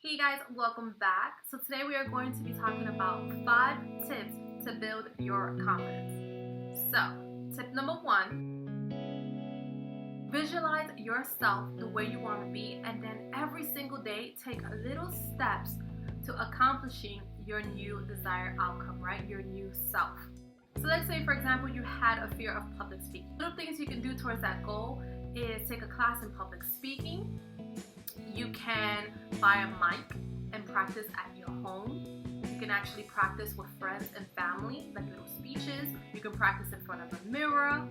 Hey guys, welcome back. So today we are going to be talking about 5 tips to build your confidence. So, tip number 1, visualize yourself the way you want to be, and then every single day take little steps to accomplishing your new desired outcome, right? Your new self. So let's say, for example, you had a fear of public speaking. Little things you can do towards that goal is take a class in public speaking. You can buy a mic and practice at your home. You can actually practice with friends and family, like little speeches. You can practice in front of a mirror.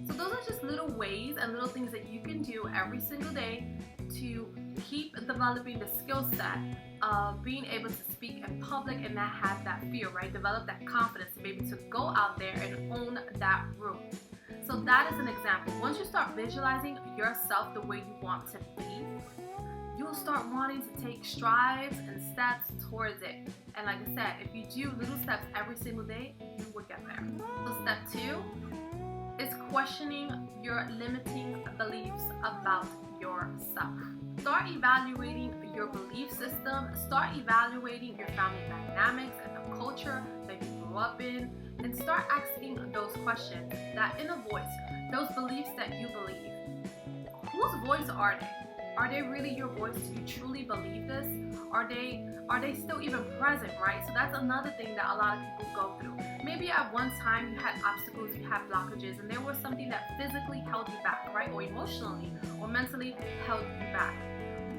So those are just little ways and little things that you can do every single day to keep developing the skill set of being able to speak in public and not have that fear, right? Develop that confidence to be able to go out there and own that room. So that is an example. Once you start visualizing yourself the way you want to be, you'll start wanting to take strides and steps towards it. And like I said, if you do little steps every single day, you will get there. So step 2 is questioning your limiting beliefs about yourself. Start evaluating your belief system. Start evaluating your family dynamics and the culture that you grew up in. And start asking those questions, that inner voice, those beliefs that you believe. Whose voice are they? Are they really your voice? Do you truly believe this? Are they still even present, right? So that's another thing that a lot of people go through. Maybe at one time you had obstacles, you had blockages, and there was something that physically held you back, right? Or emotionally or mentally held you back.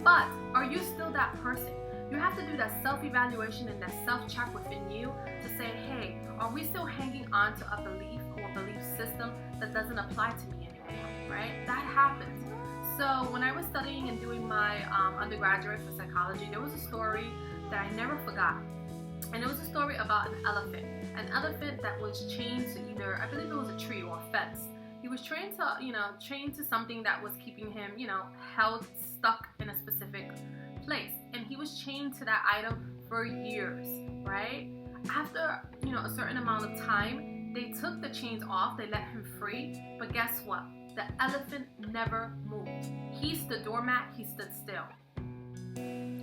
But are you still that person? You have to do that self-evaluation and that self-check within you to say, hey, are we still hanging on to a belief or a belief system that doesn't apply to me anymore, right? That happens. So when I was studying and doing my undergraduate for psychology, there was a story that I never forgot. And it was a story about an elephant that was chained to either, I believe it was a tree or a fence. He was chained to something that was keeping him, held stuck in a specific place. And he was chained to that item for years, right? After, a certain amount of time, they took the chains off, they let him free, but guess what? The elephant never moved. He stood doormat, he stood still.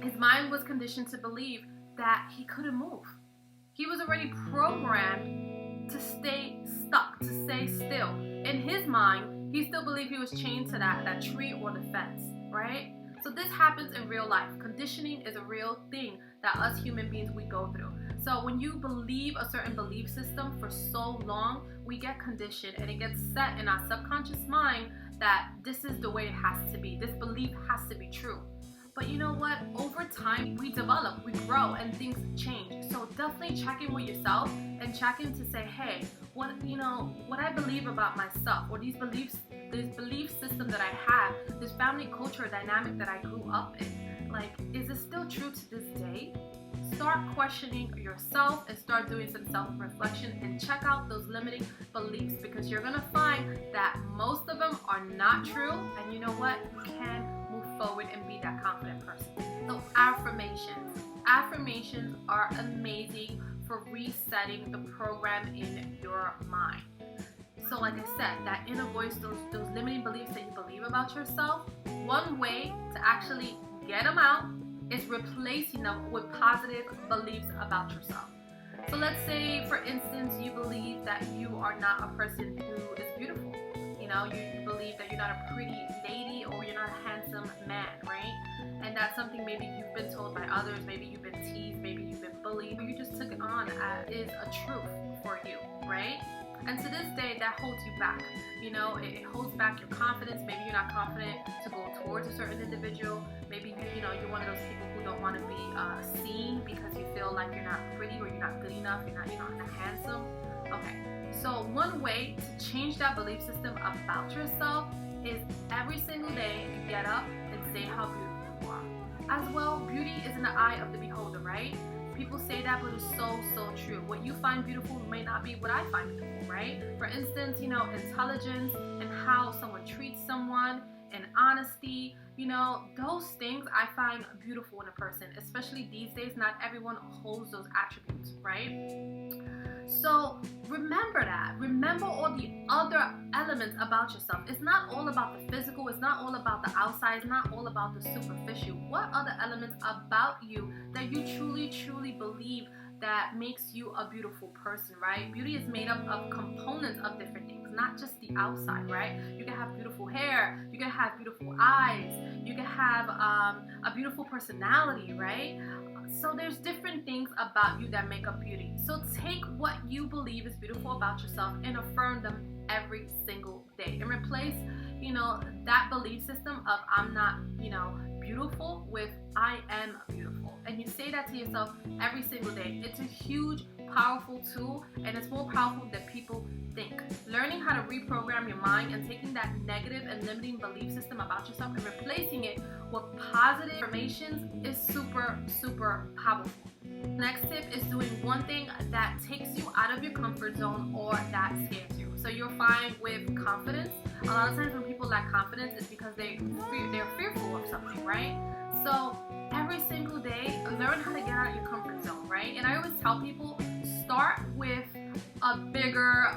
His mind was conditioned to believe that he couldn't move. He was already programmed to stay stuck, to stay still. In his mind, he still believed he was chained to that tree or the fence, right? So this happens in real life. Conditioning is a real thing that us human beings, we go through. So when you believe a certain belief system for so long, we get conditioned and it gets set in our subconscious mind that this is the way it has to be. This belief has to be true. But you know what? Over time, we develop, we grow, and things change. So definitely check in with yourself and check in to say, hey, what I believe about myself, or this belief system that I have, this family culture dynamic that I grew up in, is it still true to this day? Start questioning yourself and start doing some self-reflection and check out those limiting beliefs, because you're gonna find that most of them are not true, and you know what? You can move forward and be that confident person. So affirmations are amazing for resetting the program in your mind. So like I said, that inner voice, those limiting beliefs that you believe about yourself, one way to actually get them out is replacing them with positive beliefs about yourself. So let's say, for instance, you believe that you are not a person who is beautiful. You believe that you're not a pretty lady or you're not a handsome man, right? And that's something maybe you've been told by others, maybe you've been teased, maybe you've been bullied, or you just took it on as is a truth for you, right? And to this day, that holds you back. It holds back your confidence. Maybe you're not confident to go towards a certain individual. Maybe you're one of those people who don't want to be seen because you feel like you're not pretty or you're not good enough, you're not handsome. Okay, so one way to change that belief system about yourself is every single day get up and say how beautiful you are. As well, beauty is in the eye of the beholder, right? People say that, but it's so true. What you find beautiful may not be what I find beautiful, right? For instance, intelligence and how someone treats someone and honesty. Those things I find beautiful in a person, especially these days. Not everyone holds those attributes, right? So remember that. Remember all the other elements about yourself. It's not all about the physical. It's not all about the outside. It's not all about the superficial. What other elements about you that you truly, truly believe that makes you a beautiful person, right? Beauty is made up of components of different things, not just the outside, right? You can have beautiful hair, you can have beautiful eyes, you can have a beautiful personality, right? So there's different things about you that make up beauty. So take what you believe is beautiful about yourself and affirm them every single day, and replace, that belief system of I'm not, beautiful with I am beautiful. And you say that to yourself every single day. It's a huge, powerful tool, and it's more powerful than people think. Learning how to reprogram your mind and taking that negative and limiting belief system about yourself and replacing it with positive affirmations is super, super powerful. Next tip is doing one thing that takes you out of your comfort zone or that scares you. So you'll find with confidence, a lot of times when people lack confidence, it's because they're fearful of something, right? So every single day, learn how to get out of your comfort zone, right? And I always tell people, start with a bigger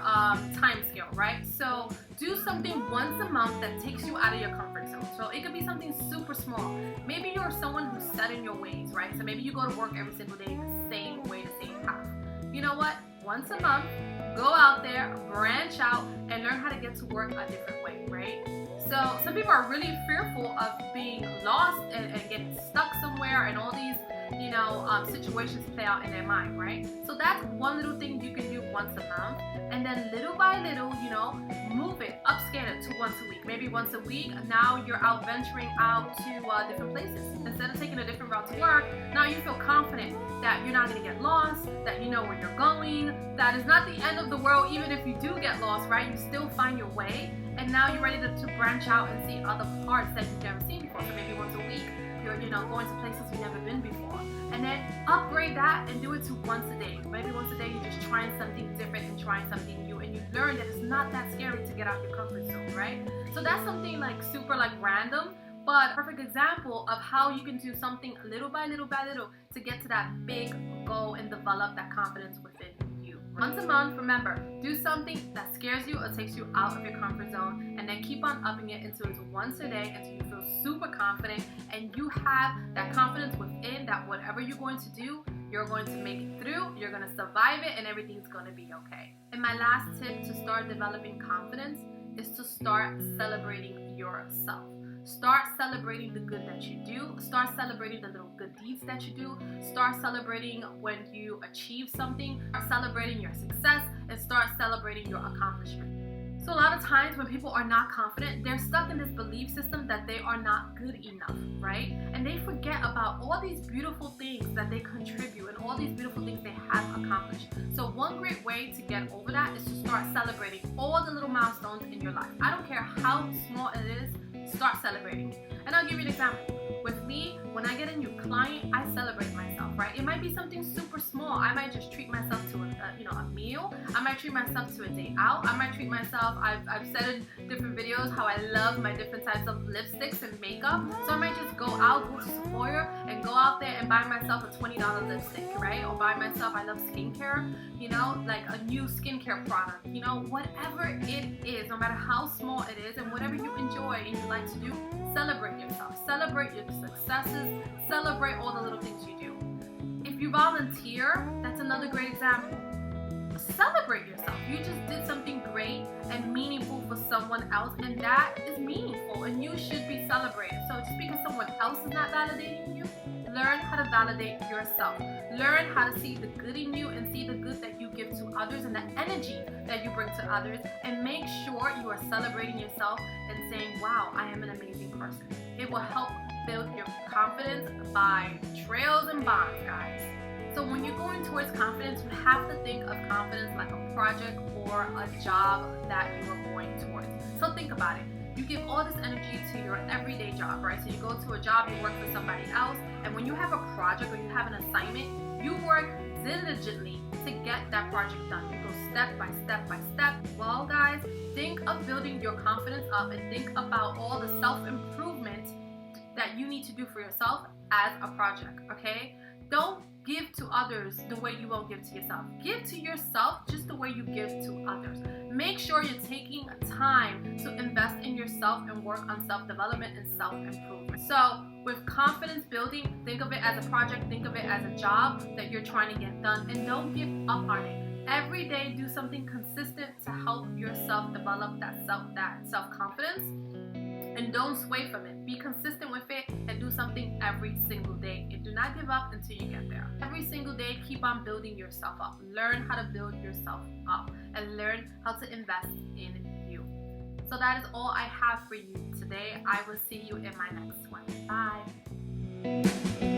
time scale, right? So do something once a month that takes you out of your comfort zone. So it could be something super small. Maybe you're someone who's set in your ways, right? So maybe you go to work every single day the same way, the same path. You know what? Once a month, go out there, branch out, and learn how to get to work a different way, right? So some people are really fearful of being lost and getting stuck somewhere, and all these situations play out in their mind, right? So that's one little thing you can do once a month, and then little by little, move it, upscale it to once a week. Maybe once a week, now you're out venturing out to different places. Instead of taking a different route to work, now you feel confident that you're not going to get lost, that you know where you're going, that is not the end of the world. Even if you do get lost, right, you still find your way, and now you're ready to branch out and see other parts that you've never seen before. So maybe once a week, you're going to places you've never been before, and then upgrade that and do it to once a day. Maybe once a day you're just trying something different and trying something new, and you learn that it's not that scary to get out your comfort zone, right? So that's something like super random, but perfect example of how you can do something little by little by little to get to that big goal and develop that confidence within you. Once a month, remember, do something that scares you or takes you out of your comfort zone, and then keep on upping it until it's once a day, until you feel super confident and you have that confidence within that whatever you're going to do, you're going to make it through, you're going to survive it, and everything's going to be okay. And my last tip to start developing confidence is to start celebrating yourself. Start celebrating the good that you do. Start celebrating the little good deeds that you do. Start celebrating when you achieve something. Start celebrating your success, and start celebrating your accomplishment. So a lot of times when people are not confident, they're stuck in this belief system that they are not good enough, right? And they forget about all these beautiful things that they contribute and all these beautiful things they have accomplished. So one great way to get over that is to start celebrating all the little milestones in your life. I don't care how small it is, start celebrating. And I'll give you an example. With me, when I get a new client, I celebrate myself, right? It might be something super small. I might just treat myself to a meal. I might treat myself to a day out. I might treat myself, I've said in different videos how I love my different types of lipsticks and makeup. So I might just go out, go to Sephora, and go out there and buy myself a $20 lipstick, right? Or buy myself, I love skincare, like a new skincare product, whatever it is, no matter how small it is, and whatever you enjoy and you like to do, celebrate yourself, celebrate your successes, celebrate all the little things you do. If you volunteer, that's another great example. Celebrate yourself. You just did something great and meaningful for someone else, and that is meaningful, and you should be celebrated. So just because someone else is not validating you, learn how to validate yourself. Learn how to see the good in you and see the good that you give to others and the energy that you bring to others, and make sure you are celebrating yourself and saying, wow, I am an amazing person. It will help build your confidence by trails and bonds, guys. So when you're going towards confidence, you have to think of confidence like a project or a job that you are going towards. So think about it. You give all this energy to your everyday job, right? So you go to a job, you work for somebody else, and when you have a project or you have an assignment, you work diligently to get that project done. You go step by step by step. Well, guys, think of building your confidence up and think about all the self-improvement that you need to do for yourself as a project, okay? Don't give to others the way you won't give to yourself. Give to yourself just the way you give to others. Make sure you're taking time to invest in yourself and work on self-development and self-improvement. So with confidence building, think of it as a project, think of it as a job that you're trying to get done, and don't give up on it. Every day, do something consistent to help yourself develop that self-confidence, and don't sway from it. Be consistent with it and do something every single day. And do not give up until you get there. Every single day, keep on building yourself up. Learn how to build yourself up and learn how to invest in you. So that is all I have for you today. I will see you in my next one. Bye.